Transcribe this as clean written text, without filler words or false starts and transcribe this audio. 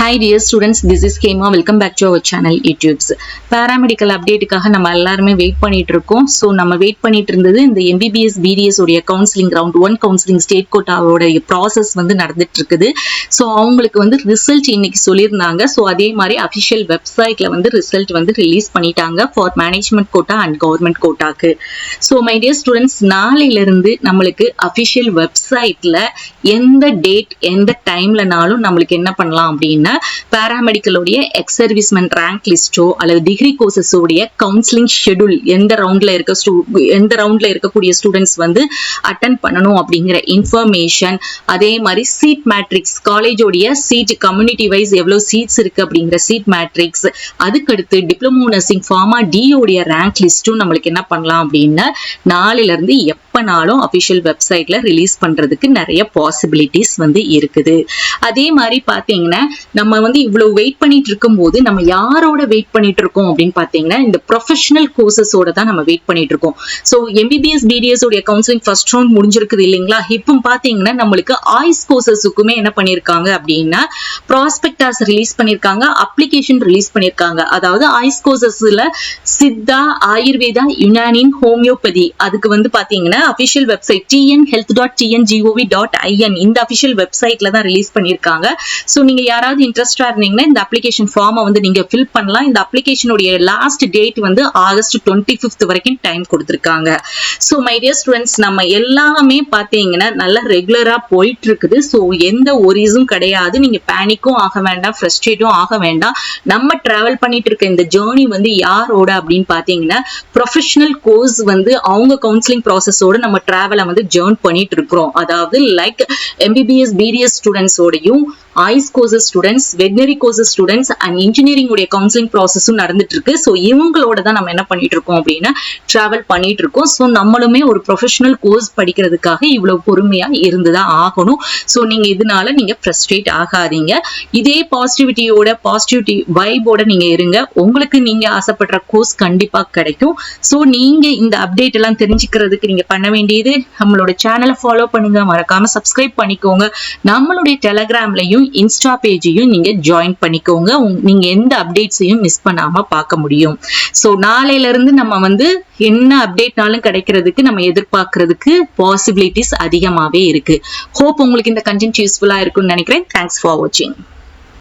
Hi dear students, this is Kema. Welcome back to our channel utipz. Paramedical update-க்காக நம்ம எல்லாரும் wait பண்ணிட்டு இருக்கோம். So நம்ம வெயிட் பண்ணிட்டு இருந்தது இந்த MBBS BDS உடைய கவுன்சிலிங் ரவுண்ட் 1 கவுன்சிலிங் ஸ்டேட் கோட்டாவோட process வந்து நடந்துட்டு இருக்குது. சோ அவங்களுக்கு வந்து ரிசல்ட் இன்னைக்கு சொல்லிருந்தாங்க. சோ அதே மாதிரி official வெப்சைட்ல வந்து ரிசல்ட் வந்து ரிலீஸ் பண்ணிட்டாங்க for management quota and government quotaக்கு. சோ my dear students, நாளையில இருந்து நம்மளுக்கு official வெப்சைட்ல எந்த டேட் எந்த டைம்லனாலும் நம்மளுக்கு என்ன பண்ணலாம் அப்படின்னா paramedical உடைய எக்ஸ் சர்வீஸ்மேன் ரேங்க் லிஸ்டோ அல்லது டிகிரி கோர்சஸ் உடைய கவுன்சிலிங் ஷெட்யூல் எந்த ரவுண்ட்ல இருக்கக்கூடிய ஸ்டூடெண்ட்ஸ் வந்து அட்டெண்ட் பண்ணணும் அப்படிங்கிற இன்ஃபர்மேஷன், அதே மாதிரி சீட் மேட்ரிக்ஸ், காலேஜோடைய சீட் கம்யூனிட்டி வைஸ் எவ்வளவு சீட்ஸ் இருக்கு அப்படிங்கிற சீட் மேட்ரிக்ஸ், அதுக்கடுத்து டிப்ளமோ நர்சிங் ஃபார்மா டி உடைய ரேங்க் லிஸ்டும் நம்மளுக்கு என்ன பண்ணலாம் அப்படின்னா நாளையில இருந்து எப்பனாலும் அபிஷியல் வெப்சைட்ல ரிலீஸ் பண்றதுக்கு நிறைய பாசிபிலிட்டிஸ் வந்து இருக்குது. அதே மாதிரி பாத்தீங்கன்னா நம்ம வந்து இவ்வளவு வெயிட் பண்ணிட்டு இருக்கும் போது நம்ம யாரோட வெயிட் பண்ணிட்டு இருக்கோம் அப்படின்னு பாத்தீங்கன்னா இந்த ப்ரொஃபஷனல் கோர்சஸோட தான் நம்ம வெயிட் பண்ணிட்டு இருக்கோம். சோ MBBS BDS உடைய கவுன்சிலிங் ஃபர்ஸ்ட் ரவுண்ட் முடிஞ்சிருக்குது இல்லைங்களா? இப்போ பாத்தீங்கன்னா நம்மளுக்கு ஆய்ஸ் கோர்சஸுக்குமே என்ன பண்ணிருக்காங்க அப்படின்னா ப்ராஸ்பெக்டாஸ் ரிலீஸ் பண்ணிருக்காங்க, அப்ளிகேஷன் ரிலீஸ் பண்ணிருக்காங்க. அதாவது ஆய்ஸ் கோர்சஸ்ல சித்தா, ஆயுர்வேதா, யுனானின், ஹோமியோபதி அதுக்கு வந்து பாத்தீங்கன்னா அபிஷியல் வெப்சைட் tnhealth.tngov.in இந்த அபிஷியல் வெப்சைட்ல தான் ரிலீஸ் பண்ணிருக்காங்க. சோ நீங்க யாராவது இன்ட்ரெஸ்டா இருந்தீங்கன்னா இந்த அப்ளிகேஷன் ஃபார்மை வந்து நீங்க ஃபில் பண்ணலாம். இந்த அப்ளிகேஷனுடைய லாஸ்ட் டேட் வந்து ஆகஸ்ட் 25th வரைக்கும் டைம் கொடுத்திருக்காங்க. சோ மை டியர் ஸ்டூடெண்ட்ஸ், நம்ம எல்லாமே பாத்தீங்கன்னா நல்லா ரெகுலரா போயிட்டு இருக்குது. சோ எந்த ஒரிஸும் கிடையாது. நீங்க பேனிக்கும் ஆக வேண்டாம், ஃப்ரஸ்ட்ரேட்டும் ஆக வேண்டாம். நம்ம டிராவல் பண்ணிட்டு இருக்க இந்த ஜேர்னி வந்து யாரோட அப்படின்னு பாத்தீங்கன்னா ப்ரொஃபஷனல் கோர்ஸ் வந்து அவங்க கவுன்சிலிங் ப்ராசஸோட நம்ம டிராவலை வந்து ஜேர்ன் பண்ணிட்டு இருக்கிறோம். அதாவது லைக் MBBS BDS ஸ்டூடெண்ட்ஸ் ஓடையும் AYUSH courses students, veterinary courses students and engineering உடைய கவுன்சிலிங் ப்ராசஸும் நடந்துட்டு இருக்கு. ஸோ இவங்களோட தான் நம்ம என்ன பண்ணிட்டு இருக்கோம் அப்படின்னா டிராவல் பண்ணிட்டு இருக்கோம். ஸோ நம்மளுமே ஒரு ப்ரொஃபஷனல் கோர்ஸ் படிக்கிறதுக்காக இவ்வளவு பொறுமையா இருந்துதான் ஆகணும். ஸோ நீங்க இதனால நீங்க ஃப்ரஸ்ட்ரேட் ஆகாதீங்க. இதே பாசிட்டிவிட்டி வைபோட நீங்க இருங்க. உங்களுக்கு நீங்க ஆசைப்படுற கோர்ஸ் கண்டிப்பா கிடைக்கும். ஸோ நீங்க இந்த அப்டேட் எல்லாம் தெரிஞ்சுக்கிறதுக்கு நீங்க பண்ண வேண்டியது நம்மளோட சேனலை ஃபாலோ பண்ணுங்க, மறக்காம சப்ஸ்கிரைப் பண்ணிக்கோங்க. நம்மளுடைய டெலகிராம்லயும் இன்ஸ்டா பேஜையும் நீங்க ஜாயின் பண்ணிக்கோங்க. நீங்க எந்த அப்டேட்ஸையும் மிஸ் பண்ணாம பார்க்க முடியும். சோ நாளையில இருந்து நம்ம வந்து என்ன அப்டேட்னாலும் கிடைக்கிறதுக்கு நம்ம எதிர்பார்க்கறதுக்கு பாசிபிலிட்டிஸ் அதிகமாவே இருக்கு. ஹோப் உங்களுக்கு இந்த கண்டென்ட் யூஸ்ஃபுல்லா இருக்கும்னு நினைக்கிறேன். தேங்க்ஸ் ஃபார் வாட்சிங்.